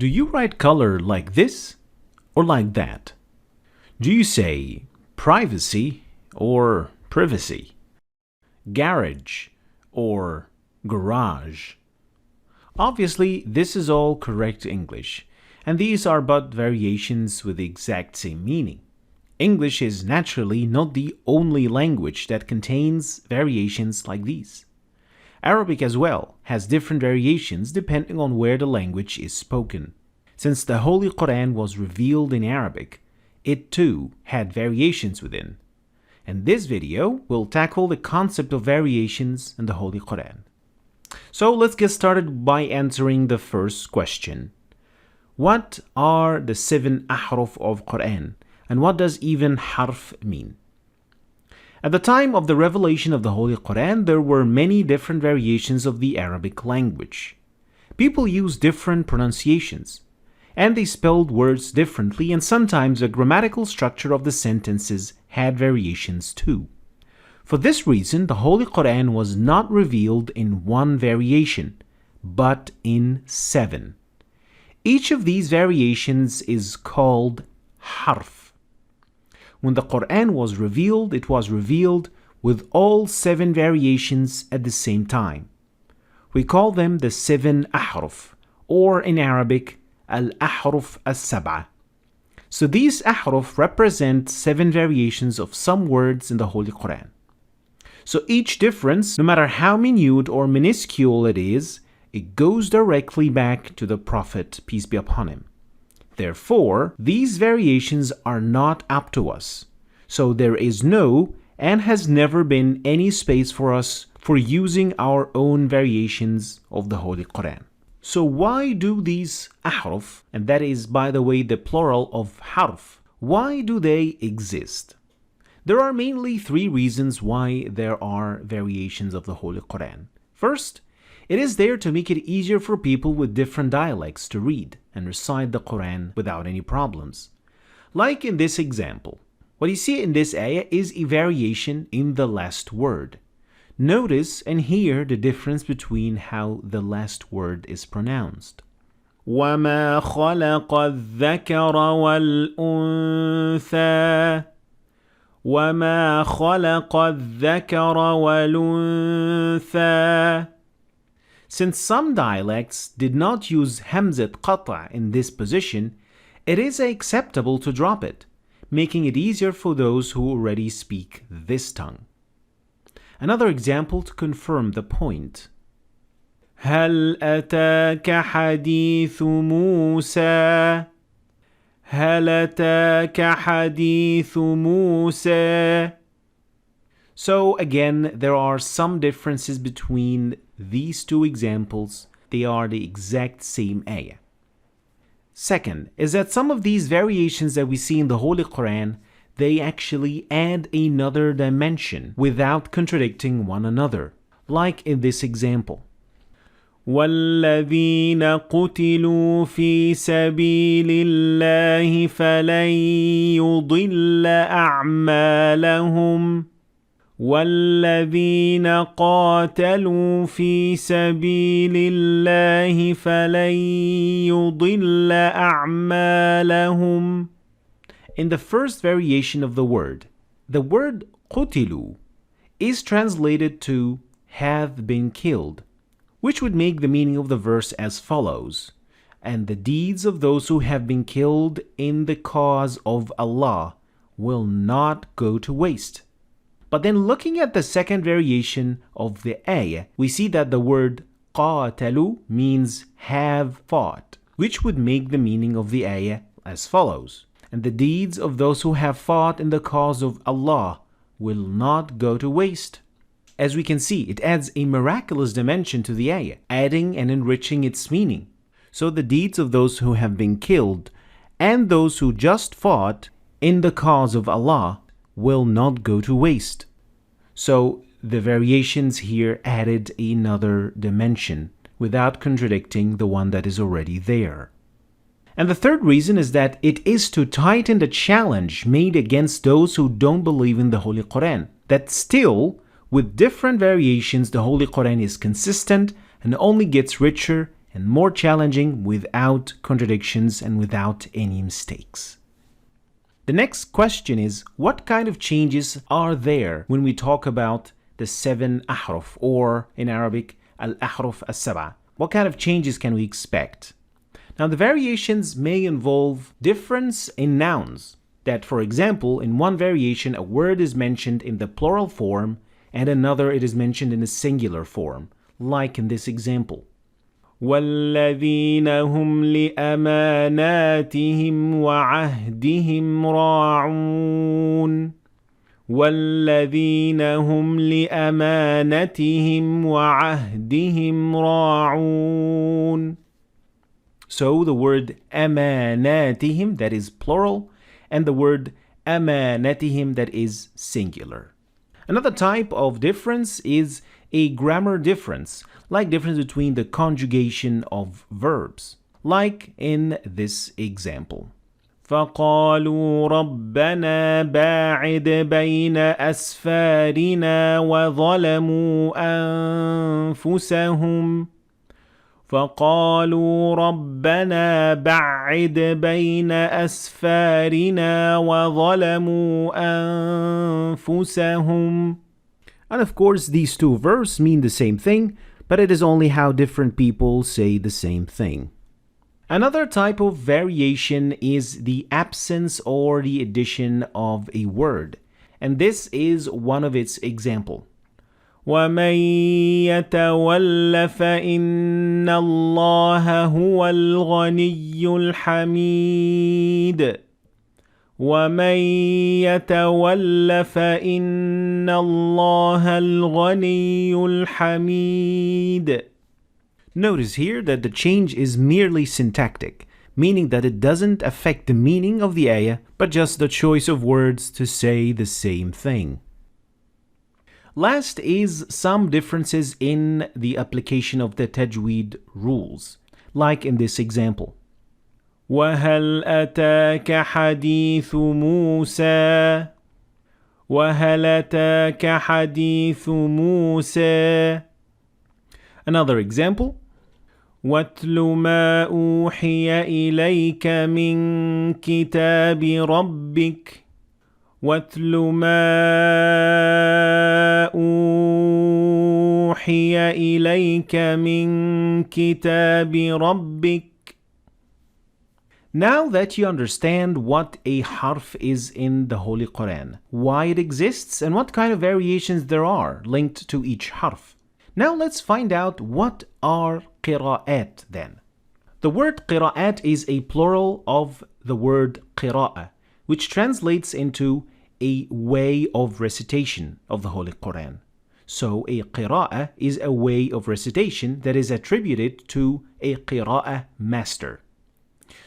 Do you write color like this or like that? Do you say privacy or privacy? Garage or garage? Obviously, this is all correct English, and these are but variations with the exact same meaning. English is naturally not the only language that contains variations like these. Arabic as well has different variations depending on where the language is spoken. Since the Holy Quran was revealed in Arabic, it too had variations within. In this video, we'll tackle the concept of variations in the Holy Quran. So let's get started by answering the first question. What are the 7 Ahrof of Quran, and what does even Harf mean? At the time of the revelation of the Holy Quran, there were many different variations of the Arabic language. People used different pronunciations, and they spelled words differently, and sometimes the grammatical structure of the sentences had variations too. For this reason, the Holy Quran was not revealed in one variation, but in 7. Each of these variations is called Harf. When the Quran was revealed, it was revealed with all 7 variations at the same time. We call them the 7 Ahrof, or in Arabic, Al-Ahrof As-Sab'a. So these Ahrof represent 7 variations of some words in the Holy Quran. So each difference, no matter how minute or minuscule it is, it goes directly back to the Prophet, peace be upon him. Therefore, these variations are not up to us. So there is no and has never been any space for us for using our own variations of the Holy Quran. So why do these Ahrof, and that is by the way the plural of Harf, why do they exist? There are mainly 3 reasons why there are variations of the Holy Quran. First, it is there to make it easier for people with different dialects to read and recite the Quran without any problems. Like in this example, what you see in this ayah is a variation in the last word. Notice and hear the difference between how the last word is pronounced. وَمَا خَلَقَ الذَّكَرَ وَالْأُنثَى وَمَا خَلَقَ الذَّكَرَ وَالْأُنثَى. Since some dialects did not use Hamzat Qata' in this position, it is acceptable to drop it, making it easier for those who already speak this tongue. Another example to confirm the point. هل أتاك حديث موسى هل أتاك حديث موسى. So again, there are some differences between these 2 examples. They are the exact same ayah. Second is that some of these variations that we see in the Holy Quran, they actually add another dimension without contradicting one another, like in this example. وَالَّذِينَ قُتِلُوا فِي سَبِيلِ اللَّهِ فَلَن يُضِلَّ أَعْمَالَهُمْ وَالَّذِينَ قَاتَلُوا فِي سَبِيلِ اللَّهِ فَلَن يُضِلَّ أَعْمَالَهُمْ. In the first variation of the word قُتِلُوا is translated to have been killed, which would make the meaning of the verse as follows: and the deeds of those who have been killed in the cause of Allah will not go to waste. But then looking at the second variation of the ayah, we see that the word قَاتَلُوا means have fought, which would make the meaning of the ayah as follows: and the deeds of those who have fought in the cause of Allah will not go to waste. As we can see, it adds a miraculous dimension to the ayah, adding and enriching its meaning. So the deeds of those who have been killed and those who just fought in the cause of Allah will not go to waste. So the variations here added another dimension without contradicting the one that is already there. And the third reason is that it is to tighten the challenge made against those who don't believe in the Holy Quran, that still, with different variations, the Holy Quran is consistent and only gets richer and more challenging without contradictions and without any mistakes. The next question is, what kind of changes are there when we talk about the 7 Ahrof, or in Arabic, Al-Ahrof As-Sab'a? What kind of changes can we expect? Now, the variations may involve difference in nouns. That, for example, in one variation, a word is mentioned in the plural form, and another it is mentioned in the singular form, like in this example. وَالَّذِينَ هُمْ لِأَمَانَاتِهِمْ وَعَهْدِهِمْ رَاعُونَ وَالَّذِينَ هُمْ لِأَمَانَتِهِمْ وَعَهْدِهِمْ رَاعُونَ. So the word أَمَانَاتِهِمْ, that is plural, and the word أَمَانَتِهِمْ, that is singular. Another type of difference is a grammar difference, like difference between the conjugation of verbs, like in this example. فقالوا ربنا باعد بين أسفارنا وظلموا أنفسهم فقالوا ربنا بعد بين أسفارنا وظلموا أنفسهم. And of course, these two verbs mean the same thing, but it is only how different people say the same thing. Another type of variation is the absence or the addition of a word, and this is one of its examples. وَمَن يَتَوَلَّ فَإِنَّ اللَّهَ هُوَ الْغَنِيُّ الْحَمِيدُ وَمَن يَتَوَلَّ فَإِنَّ اللَّهَ الْغَنِيُّ الْحَمِيدُ. Notice here that the change is merely syntactic, meaning that it doesn't affect the meaning of the ayah, but just the choice of words to say the same thing. Last is some differences in the application of the tajweed rules, like in this example. وَهَلْ أَتَاكَ حَدِيثُ مُوسَى وَهَلْ أَتَاكَ حَدِيثُ مُوسَى. Another example. وَاتْلُ مَا أُوحِيَ إِلَيْكَ مِنْ كِتَابِ رَبِّكَ وَاتْلُ مَا أُوحِيَ إِلَيْكَ مِنْ كِتَابِ رَبِّكَ. Now that you understand what a harf is in the Holy Quran, why it exists, and what kind of variations there are linked to each harf, now let's find out what are qira'at then. The word qira'at is a plural of the word qira'ah, which translates into a way of recitation of the Holy Quran. So a qira'ah is a way of recitation that is attributed to a qira'ah master.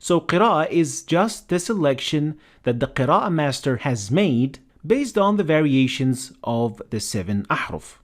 So qira'ah is just the selection that the qira'ah master has made based on the variations of the 7 ahruf.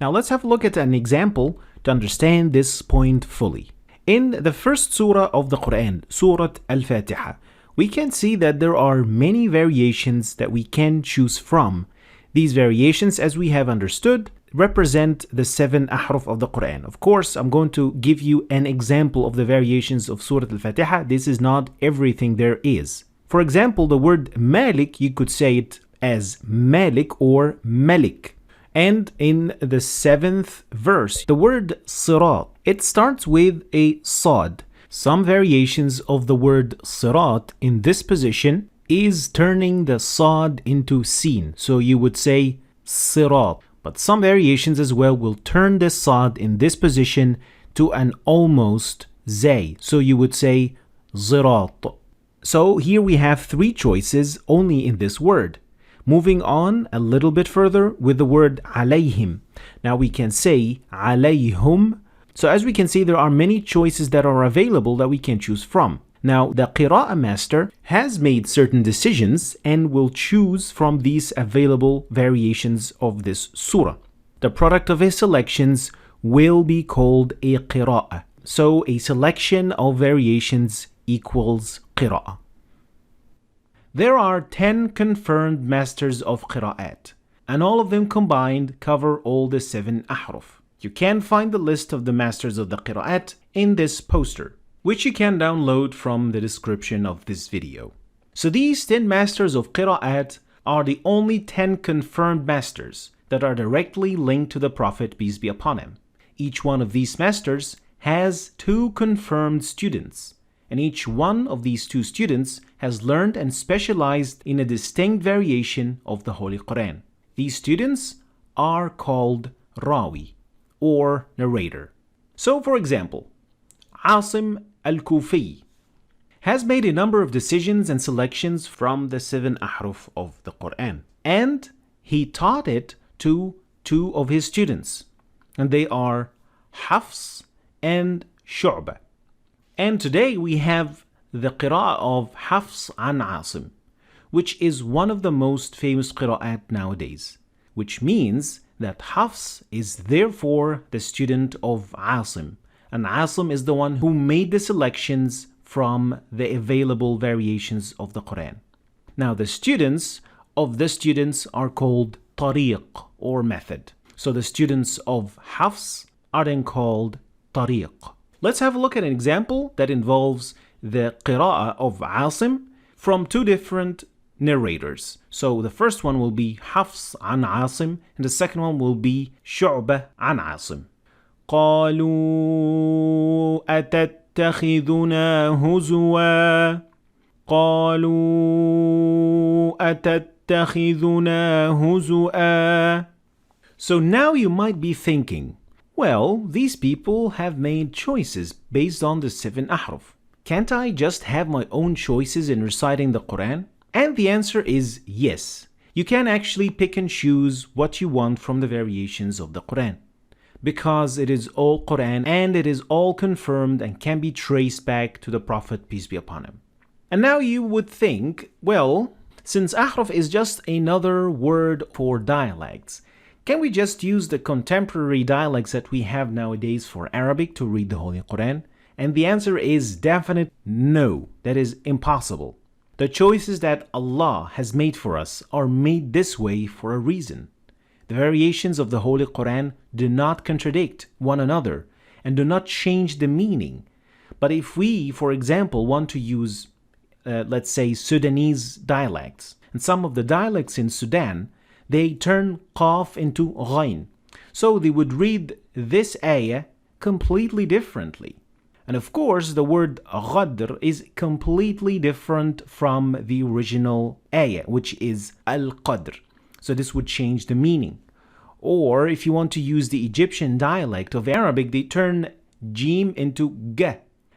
Now let's have a look at an example to understand this point fully. In the first surah of the Quran, Surah Al-Fatiha, we can see that there are many variations that we can choose from. These variations, as we have understood, represent the 7 ahruf of the Quran. Of course, I'm going to give you an example of the variations of Surah Al-Fatiha. This is not everything there is. For example, the word Malik, you could say it as Malik or Malik. And in the 7th verse, the word Sirat, it starts with a Sad. Some variations of the word Sirat in this position is turning the Sad into Sin. So you would say Sirat. But some variations as well will turn the Sad in this position to an almost Zay. So you would say Zirat. So here we have 3 choices only in this word. Moving on a little bit further with the word alayhim. Now we can say alayhum. So as we can see, there are many choices that are available that we can choose from. Now the Qira'ah master has made certain decisions and will choose from these available variations of this surah. The product of his selections will be called a Qira'ah. So a selection of variations equals Qira'ah. There are 10 confirmed masters of Qira'at, and all of them combined cover all the 7 ahruf. You can find the list of the masters of the Qira'at in this poster, which you can download from the description of this video. So these 10 masters of Qira'at are the only 10 confirmed masters that are directly linked to the Prophet, peace be upon him. Each one of these masters has 2 confirmed students, and each one of these 2 students has learned and specialized in a distinct variation of the Holy Quran. These students are called Rawi, or narrator. So for example, Asim al-Kufi has made a number of decisions and selections from the 7 Ahruf of the Quran, and he taught it to 2 of his students, and they are Hafs and Shu'bah. And today we have the Qira'ah of Hafs an Asim, which is one of the most famous Qira'at nowadays, which means that Hafs is therefore the student of Asim, and Asim is the one who made the selections from the available variations of the Quran. Now the students of the students are called tareeiq, or method. So the students of Hafs are then called tareeiq. Let's have a look at an example that involves the Qira'ah of Asim from 2 different narrators. So the first one will be Hafs an Asim, and the second one will be Shu'bah an Asim. قالوا أتتخذنا هزوا قالوا أتتخذنا هزوا. So now you might be thinking, well, these people have made choices based on the 7 Ahruf. Can't I just have my own choices in reciting the Quran? And the answer is yes. You can actually pick and choose what you want from the variations of the Quran, because it is all Quran and it is all confirmed and can be traced back to the Prophet, peace be upon him. And now you would think, well, since Ahrof is just another word for dialects, can we just use the contemporary dialects that we have nowadays for Arabic to read the Holy Quran? And the answer is definite no, that is impossible. The choices that Allah has made for us are made this way for a reason. The variations of the Holy Quran do not contradict one another and do not change the meaning. But if we, for example, want to use, let's say, Sudanese dialects, and some of the dialects in Sudan, they turn qaf into ghain. So they would read this ayah completely differently. And of course, the word ghadr is completely different from the original ayah, which is al-qadr. So this would change the meaning. Or if you want to use the Egyptian dialect of Arabic, they turn jim into g.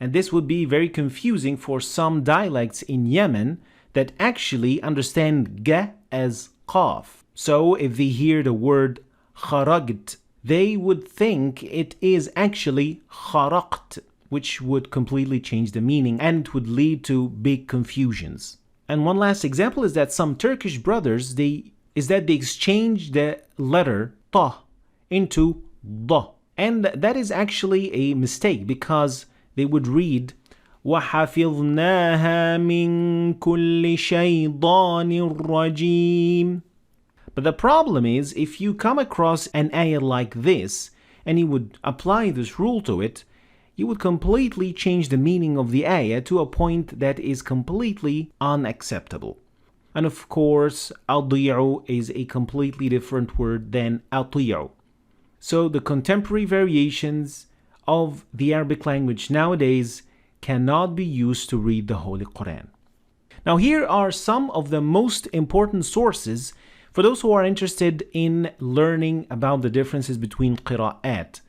And this would be very confusing for some dialects in Yemen that actually understand g as qaf. So if they hear the word kharagt, they would think it is actually kharaqt, which would completely change the meaning and it would lead to big confusions. And one last example is that some Turkish brothers, they exchange the letter ta into da. And that is actually a mistake, because they would read وَحَفِظْنَاهَا مِن كُلِّ شَيْطَانٍ رَجِيمٍ. But the problem is, if you come across an ayah like this and you would apply this rule to it, you would completely change the meaning of the ayah to a point that is completely unacceptable. And of course, adi'u is a completely different word than ati'u. So the contemporary variations of the Arabic language nowadays cannot be used to read the Holy Quran. Now here are some of the most important sources for those who are interested in learning about the differences between Qira'at,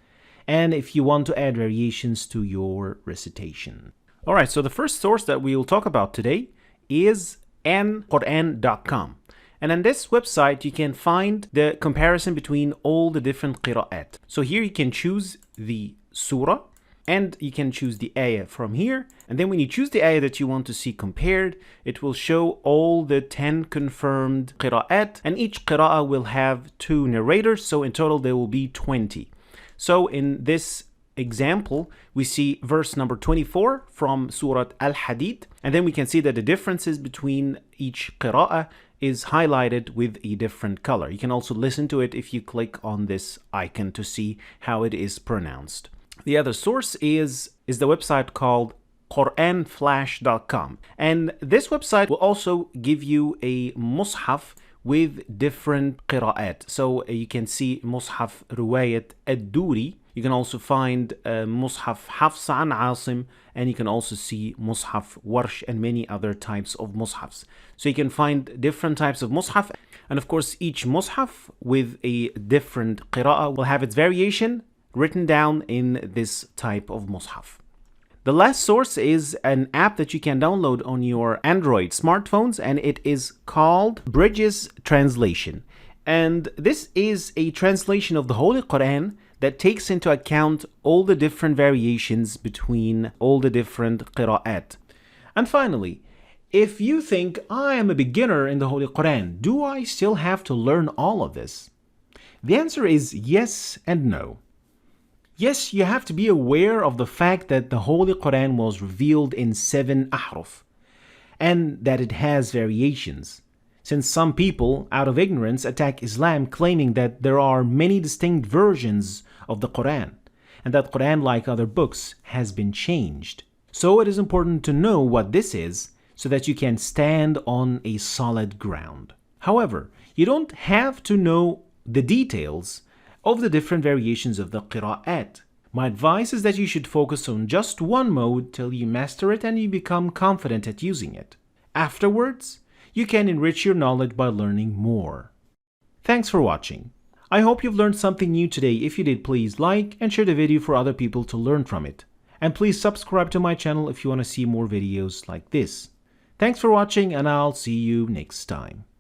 and if you want to add variations to your recitation. Alright, so the first source that we will talk about today is Quran.com. And on this website, you can find the comparison between all the different Qira'at. So here you can choose the surah, and you can choose the ayah from here. And then when you choose the ayah that you want to see compared, it will show all the 10 confirmed Qira'at, and each Qira'ah will have 2 narrators, so in total there will be 20. So in this example, we see verse number 24 from Surah Al-Hadid, and then we can see that the differences between each Qira'ah is highlighted with a different color. You can also listen to it if you click on this icon to see how it is pronounced. The other source is the website called Quranflash.com, and this website will also give you a mushaf with different qira'at. So you can see mushaf Riwayah ad-Duri. You can also find mushaf Hafs an Asim, and you can also see mushaf Warsh and many other types of mushafs. So you can find different types of mushaf, and of course each mushaf with a different qira'ah will have its variation written down in this type of mushaf. The last source is an app that you can download on your Android smartphones, and it is called Bridges Translation. And this is a translation of the Holy Quran that takes into account all the different variations between all the different qira'at. And finally, if you think I am a beginner in the Holy Quran, do I still have to learn all of this? The answer is yes and no. Yes, you have to be aware of the fact that the Holy Quran was revealed in 7 Ahrof, and that it has variations. Since some people, out of ignorance, attack Islam claiming that there are many distinct versions of the Quran, and that Quran, like other books, has been changed. So it is important to know what this is so that you can stand on a solid ground. However, you don't have to know the details of the different variations of the Qira'at. My advice is that you should focus on just one mode till you master it and you become confident at using it. Afterwards, you can enrich your knowledge by learning more. Thanks for watching. I hope you've learned something new today. If you did, please like and share the video for other people to learn from it. And please subscribe to my channel if you want to see more videos like this. Thanks for watching, and I'll see you next time.